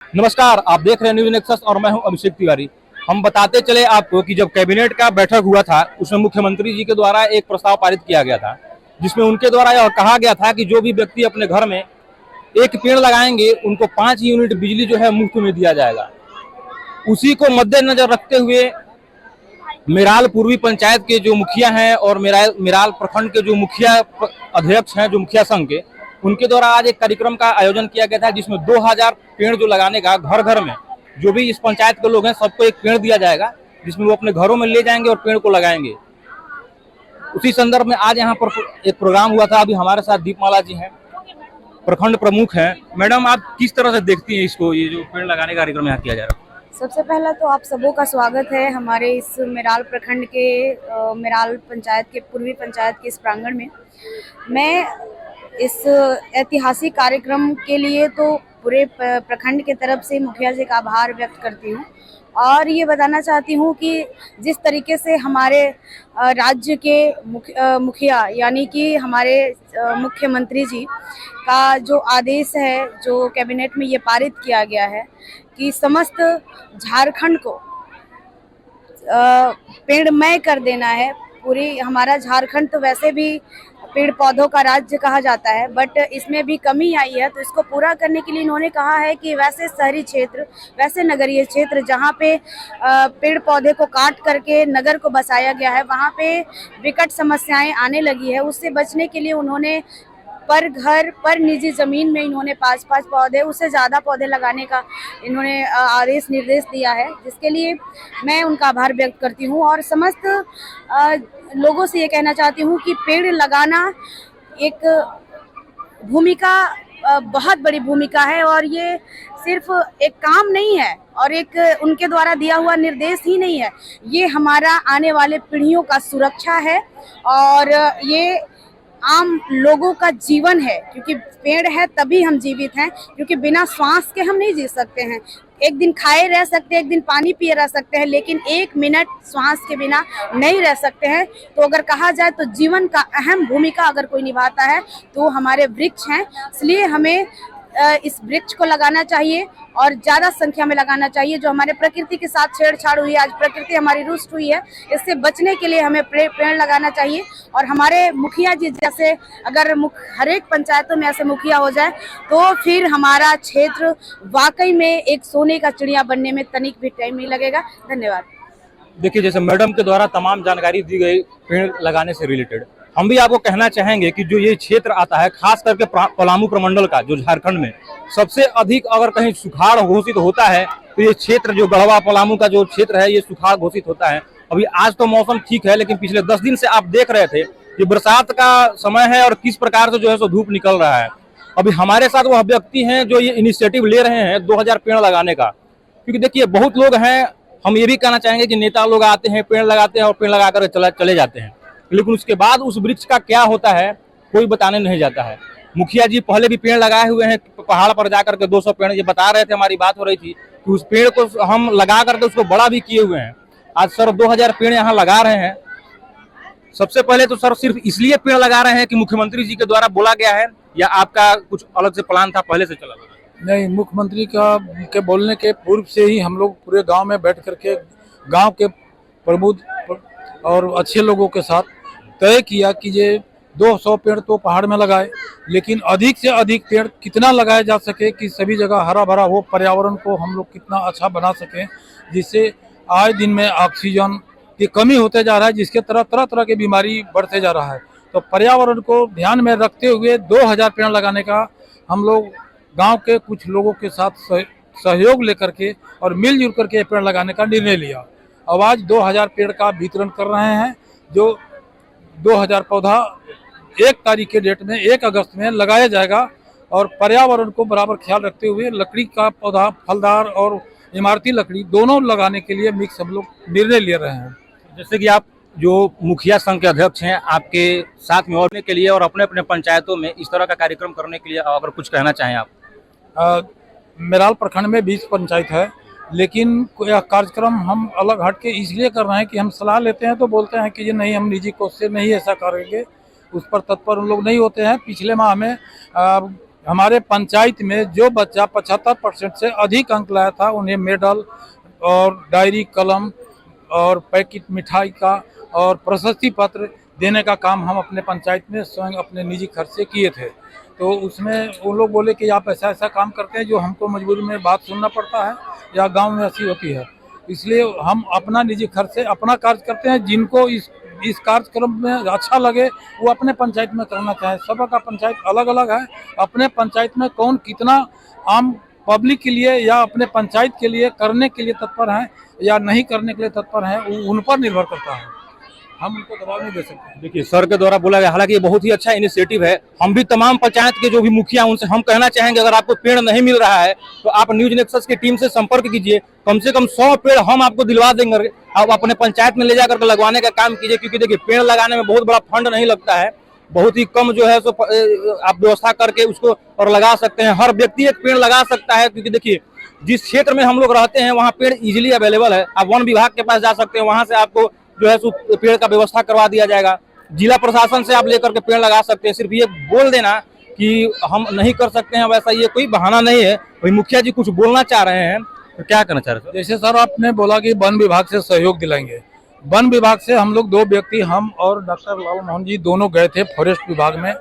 नमस्कार, आप देख रहे हैं न्यूज नेक्सस और मैं हूं अभिषेक तिवारी। हम बताते चले आपको कि जब कैबिनेट का बैठक हुआ था उसमें मुख्यमंत्री जी के द्वारा एक प्रस्ताव पारित किया गया था, जिसमें उनके द्वारा यह कहा गया था कि जो भी व्यक्ति अपने घर में एक पेड़ लगाएंगे उनको 5 यूनिट बिजली जो है मुफ्त में दिया जाएगा। उसी को मद्देनजर रखते हुए मेराल पूर्वी पंचायत के जो मुखिया हैं और मेराल प्रखंड के जो मुखिया अध्यक्ष हैं, जो मुखिया संघ के, उनके द्वारा आज एक कार्यक्रम का आयोजन किया गया था, जिसमें 2000 पेड़ जो लगाने का घर घर में जो भी इस पंचायत के लोग हैं सबको एक पेड़ दिया जाएगा, जिसमें वो अपने घरों में ले जाएंगे और पेड़ को लगाएंगे। उसी संदर्भ में आज यहाँ पर एक प्रोग्राम हुआ था। अभी हमारे साथ दीपमाला जी हैं, प्रखंड प्रमुख हैं। मैडम, आप किस तरह से देखती हैं इसको, ये जो पेड़ लगाने का कार्यक्रम यहाँ किया जा रहा है? सबसे पहला तो आप सबों का स्वागत है हमारे इस मेराल प्रखंड के मेराल पंचायत के पूर्वी पंचायत के इस प्रांगण में। मैं इस ऐतिहासिक कार्यक्रम के लिए तो पूरे प्रखंड के तरफ से मुखिया जी का आभार व्यक्त करती हूँ और ये बताना चाहती हूँ कि जिस तरीके से हमारे राज्य के मुखिया यानी कि हमारे मुख्यमंत्री जी का जो आदेश है, जो कैबिनेट में ये पारित किया गया है कि समस्त झारखंड को पेड़मय कर देना है। पूरी हमारा झारखंड तो वैसे भी पेड़ पौधों का राज्य कहा जाता है, बट इसमें भी कमी आई है, तो इसको पूरा करने के लिए इन्होंने कहा है कि वैसे शहरी क्षेत्र, वैसे नगरीय क्षेत्र जहाँ पे पेड़ पौधे को काट करके नगर को बसाया गया है, वहाँ पे विकट समस्याएं आने लगी है। उससे बचने के लिए उन्होंने पर घर पर निजी जमीन में इन्होंने 5-5 पौधे, उससे ज़्यादा पौधे लगाने का इन्होंने आदेश निर्देश दिया है, जिसके लिए मैं उनका आभार व्यक्त करती हूँ। और समस्त लोगों से ये कहना चाहती हूँ कि पेड़ लगाना एक भूमिका, बहुत बड़ी भूमिका है और ये सिर्फ एक काम नहीं है और एक उनके द्वारा दिया हुआ निर्देश ही नहीं है, ये हमारा आने वाले पीढ़ियों का सुरक्षा है और ये आम लोगों का जीवन है, क्योंकि पेड़ है तभी हम जीवित हैं, क्योंकि बिना श्वास के हम नहीं जी सकते हैं। एक दिन खाए रह सकते हैं, एक दिन पानी पिए रह सकते हैं, लेकिन 1 मिनट श्वास के बिना नहीं रह सकते हैं। तो अगर कहा जाए तो जीवन का अहम भूमिका अगर कोई निभाता है तो हमारे वृक्ष हैं, इसलिए हमें इस वृक्ष को लगाना चाहिए और ज़्यादा संख्या में लगाना चाहिए। जो हमारे प्रकृति के साथ छेड़छाड़ हुई है, आज प्रकृति हमारी रुष्ट हुई है, इससे बचने के लिए हमें पेड़ लगाना चाहिए। और हमारे मुखिया जी जैसे अगर हर एक पंचायतों में ऐसे मुखिया हो जाए तो फिर हमारा क्षेत्र वाकई में एक सोने का चिड़िया बनने में तनिक भी टाइम नहीं लगेगा। धन्यवाद। देखिए, जैसे मैडम के द्वारा तमाम जानकारी दी गई पेड़ लगाने से रिलेटेड, हम भी आपको कहना चाहेंगे कि जो ये क्षेत्र आता है, खास करके पलामू प्रमंडल का, जो झारखंड में सबसे अधिक अगर कहीं सुखाड़ घोषित होता है तो ये क्षेत्र जो गढ़वा पलामू का जो क्षेत्र है, ये सुखाड़ घोषित होता है। अभी आज तो मौसम ठीक है, लेकिन पिछले 10 दिन से आप देख रहे थे कि बरसात का समय है और किस प्रकार से जो है सो धूप निकल रहा है। अभी हमारे साथ वह व्यक्ति हैं जो ये इनिशिएटिव ले रहे हैं 2000 पेड़ लगाने का, क्योंकि देखिए बहुत लोग हैं, हम ये भी कहना चाहेंगे कि नेता लोग आते हैं, पेड़ लगाते हैं और पेड़ लगा कर चले जाते हैं, लेकिन उसके बाद उस वृक्ष का क्या होता है कोई बताने नहीं जाता है। मुखिया जी पहले भी पेड़ लगाए हुए हैं, पहाड़ पर जाकर के 200 पेड़, ये बता रहे थे, हमारी बात हो रही थी कि उस पेड़ को हम लगा करके उसको बड़ा भी किए हुए हैं। आज सर 2000 पेड़ यहाँ लगा रहे हैं। सबसे पहले तो सर सिर्फ इसलिए पेड़ लगा रहे हैं कि मुख्यमंत्री जी के द्वारा बोला गया है, या आपका कुछ अलग से प्लान था पहले से चला? नहीं, मुख्यमंत्री के बोलने के पूर्व से ही हम लोग पूरे गांव में बैठ करके गांव के प्रमुख और अच्छे लोगों के साथ तय किया कि ये 200 पेड़ तो पहाड़ में लगाए, लेकिन अधिक से अधिक पेड़ कितना लगाया जा सके कि सभी जगह हरा भरा हो, पर्यावरण को हम लोग कितना अच्छा बना सकें, जिससे आए दिन में ऑक्सीजन की कमी होते जा रहा है, जिसके तरह तरह की बीमारी बढ़ते जा रहा है। तो पर्यावरण को ध्यान में रखते हुए 2000 पेड़ लगाने का हम लोग गांव के कुछ लोगों के साथ सहयोग लेकर के और मिलजुल करके पेड़ लगाने का निर्णय लिया। अब आज 2000 पेड़ का वितरण कर रहे हैं, जो 2000 पौधा 1 तारीख के डेट में 1 अगस्त में लगाया जाएगा और पर्यावरण को बराबर ख्याल रखते हुए लकड़ी का पौधा, फलदार और इमारती लकड़ी दोनों लगाने के लिए मिक्स हम लोग निर्णय ले रहे हैं। जैसे कि आप जो मुखिया संघ के अध्यक्ष हैं, आपके साथ में होने के लिए और अपने अपने पंचायतों में इस तरह का कार्यक्रम करने के लिए अगर कुछ कहना चाहें आप? मेराल प्रखंड में 20 पंचायत है, लेकिन यह कार्यक्रम हम अलग हट के इसलिए कर रहे हैं कि हम सलाह लेते हैं तो बोलते हैं कि ये नहीं, हम निजी कोष से नहीं ऐसा करेंगे, उस पर तत्पर उन लोग नहीं होते हैं। पिछले माह में हमारे पंचायत में जो बच्चा 75% से अधिक अंक लाया था उन्हें मेडल और डायरी कलम और पैकेट मिठाई का और प्रशस्ति पत्र देने का काम हम अपने पंचायत में स्वयं अपने निजी खर्च से किए थे। तो उसमें वो लोग बोले कि आप ऐसा ऐसा काम करते हैं जो हमको मजबूरी में बात सुनना पड़ता है या गांव में ऐसी होती है, इसलिए हम अपना निजी खर्च से अपना कार्य करते हैं। जिनको इस कार्यक्रम में अच्छा लगे वो अपने पंचायत में करना चाहे। सबका पंचायत अलग अलग है, अपने पंचायत में कौन कितना आम पब्लिक के लिए या अपने पंचायत के लिए करने के लिए तत्पर है या नहीं करने के लिए तत्पर है, उन पर निर्भर करता है। हम उनको दबाव नहीं दे सकते। देखिए सर के द्वारा बोला गया, हालांकि ये बहुत ही अच्छा इनिशिएटिव है। हम भी तमाम पंचायत के जो भी मुखिया उनसे हम कहना चाहेंगे, अगर आपको पेड़ नहीं मिल रहा है तो आप न्यूज नेक्सस की टीम से संपर्क कीजिए। कम से कम 100 पेड़ हम आपको दिलवा देंगे, आप अपने पंचायत में ले जाकर के लगवाने का काम कीजिए। क्योंकि देखिए पेड़ लगाने में बहुत बड़ा फंड नहीं लगता है, बहुत ही कम जो है सो आप व्यवस्था करके उसको और लगा सकते हैं। हर व्यक्ति एक पेड़ लगा सकता है, क्योंकि देखिए जिस क्षेत्र में हम लोग रहते हैं वहाँ पेड़ इजीली अवेलेबल है। आप वन विभाग के पास जा सकते हैं, वहां से आपको जो है सो पेड़ का व्यवस्था करवा दिया जाएगा। जिला प्रशासन से आप लेकर के पेड़ लगा सकते हैं। सिर्फ ये बोल देना कि हम नहीं कर सकते हैं वैसा ये कोई बहाना नहीं है। भाई मुखिया जी कुछ बोलना चाह रहे हैं तो क्या करना चाह रहे हैं? जैसे सर आपने बोला कि वन विभाग से सहयोग दिलाएंगे, वन विभाग से हम लोग 2 व्यक्ति, हम और डॉक्टर लाल मोहन जी दोनों गए थे फॉरेस्ट विभाग में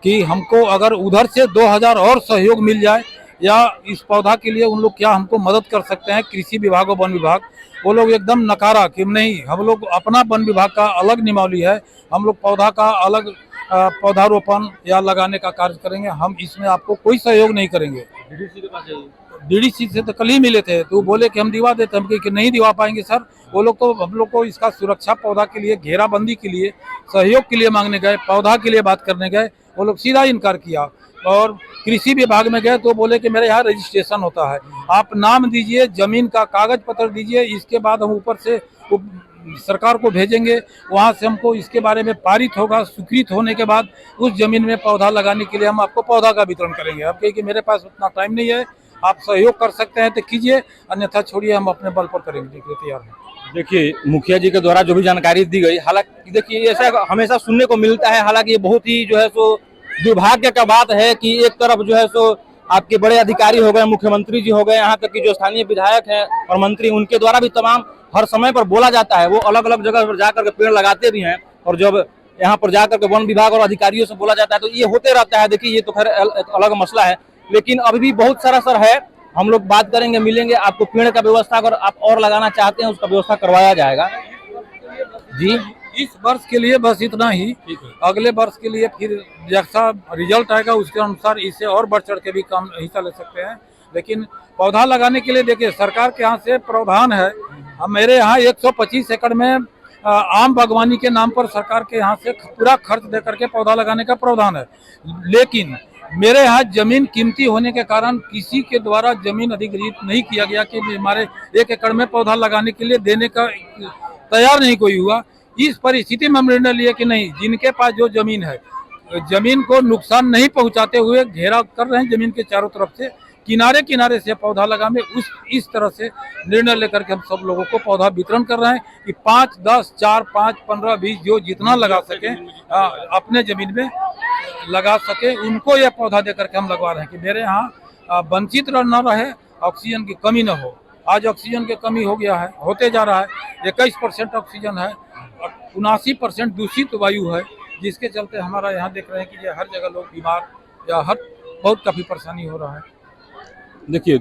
कि हमको अगर उधर से 2000 और सहयोग मिल जाए या इस पौधा के लिए उन लोग क्या हमको मदद कर सकते हैं। कृषि विभाग और वन विभाग वो लोग एकदम नकारा कि नहीं, हम लोग अपना वन विभाग का अलग नियमावली है, हम लोग पौधा का अलग पौधारोपण या लगाने का कार्य करेंगे, हम इसमें आपको कोई सहयोग नहीं करेंगे। डीडीसी के पास जाइए। डीडीसी से तो कल ही मिले थे, तो बोले कि हम दिवा देते, हम कि नहीं दिवा पाएंगे सर। वो लोग तो हम लोग को इसका सुरक्षा पौधा के लिए, घेराबंदी के लिए, सहयोग के लिए मांगने गए, पौधा के लिए बात करने गए, वो लोग सीधा इनकार किया। और कृषि विभाग में गए तो बोले कि मेरे यहाँ रजिस्ट्रेशन होता है, आप नाम दीजिए, जमीन का कागज पत्र दीजिए, इसके बाद हम ऊपर से सरकार को भेजेंगे, वहाँ से हमको इसके बारे में पारित होगा, स्वीकृत होने के बाद उस जमीन में पौधा लगाने के लिए हम आपको पौधा का वितरण करेंगे। अब कहिए कि मेरे पास उतना टाइम नहीं है, आप सहयोग कर सकते हैं तो कीजिए, अन्यथा छोड़िए, हम अपने बल पर करेंगे। देखिए तैयार है। देखिए मुखिया जी के द्वारा जो भी जानकारी दी गई, हालांकि देखिए ऐसा हमेशा सुनने को मिलता है, हालांकि ये बहुत ही जो है सो दुर्भाग्य का बात है कि एक तरफ जो है सो आपके बड़े अधिकारी हो गए, मुख्यमंत्री जी हो गए, यहाँ तक कि जो स्थानीय विधायक हैं और मंत्री, उनके द्वारा भी तमाम हर समय पर बोला जाता है। वो अलग अलग जगह पर जाकर के पेड़ लगाते भी हैं, और जब यहाँ पर जाकर के वन विभाग और अधिकारियों से बोला जाता है तो ये होते रहता है। देखिए ये तो खैर एक अलग मसला है, लेकिन अभी भी बहुत सारा सर है, हम लोग बात करेंगे, मिलेंगे आपको। पेड़ का व्यवस्था अगर आप और लगाना चाहते हैं उसका व्यवस्था करवाया जाएगा जी। इस वर्ष के लिए बस इतना ही, अगले वर्ष के लिए फिर जैसा रिजल्ट आएगा उसके अनुसार इससे और बढ़ चढ़ के भी काम हिस्सा ले सकते हैं। लेकिन पौधा लगाने के लिए देखिए सरकार के यहाँ से प्रावधान है। अब मेरे यहाँ 125 एकड़ में आम बागवानी के नाम पर सरकार के यहाँ से पूरा खर्च दे करके पौधा लगाने का प्रावधान है। लेकिन मेरे यहाँ जमीन कीमती होने के कारण किसी के द्वारा जमीन अधिग्रहित नहीं किया गया कि हमारे 1 एकड़ में पौधा लगाने के लिए देने का तैयार नहीं कोई हुआ। इस परिस्थिति में हम निर्णय लिए कि नहीं, जिनके पास जो जमीन है, जमीन को नुकसान नहीं पहुंचाते हुए घेराव कर रहे हैं जमीन के चारों तरफ से, किनारे किनारे से पौधा लगाने, इस तरह से निर्णय लेकर के हम सब लोगों को पौधा वितरण कर रहे हैं कि 5, 10, 4, 5, 15, 20 जो जितना लगा सके अपने जमीन में लगा सके, उनको यह पौधा दे करके हम लगवा रहे हैं कि मेरे यहाँ वंचित न रहे, ऑक्सीजन की कमी न हो। आज ऑक्सीजन की कमी हो गया है, होते जा रहा है। 21% ऑक्सीजन है और 79% दूषित वायु है, जिसके चलते हमारा यहाँ देख रहे हैं कि हर जगह लोग बीमार या बहुत काफी परेशानी हो रहा है। देखिए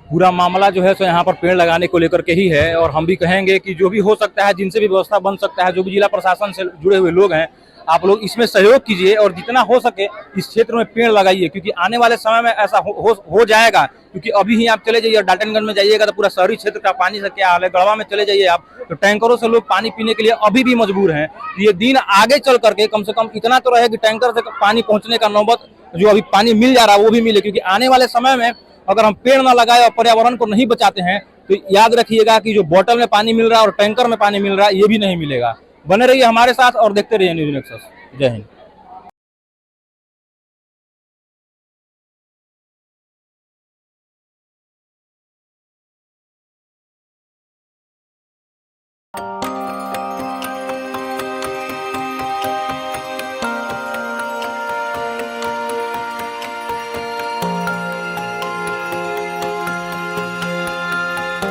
पूरा मामला जो है सो यहाँ पर पेड़ लगाने को लेकर के ही है, और हम भी कहेंगे कि जो भी हो सकता है, जिनसे भी व्यवस्था बन सकता है, जो भी जिला प्रशासन से जुड़े हुए लोग हैं, आप लोग इसमें सहयोग कीजिए और जितना हो सके इस क्षेत्र में पेड़ लगाइए। क्योंकि आने वाले समय में ऐसा हो जाएगा। क्योंकि अभी ही आप चले जाइए डाल्टनगंज में जाइएगा तो पूरा शहरी क्षेत्र का पानी से क्या हाल है, गढ़वा में चले जाइए आप तो टैंकरों से लोग पानी पीने के लिए अभी भी मजबूर हैं। ये दिन आगे चल करके कम से कम इतना तो रहे कि टैंकर से पानी पहुंचने का नौबत, जो अभी पानी मिल जा रहा है वो भी मिले। क्योंकि आने वाले समय में अगर हम पेड़ ना लगाए और पर्यावरण को नहीं बचाते हैं तो याद रखिएगा कि जो बोतल में पानी मिल रहा है और टैंकर में पानी मिल रहा है ये भी नहीं मिलेगा। बने रहिए हमारे साथ और देखते रहिए न्यूज़ नेक्सस। जय हिंद।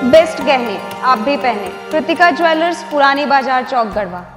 बेस्ट गहने आप भी पहने। कृतिका ज्वेलर्स, पुरानी बाजार चौक, गढ़वा।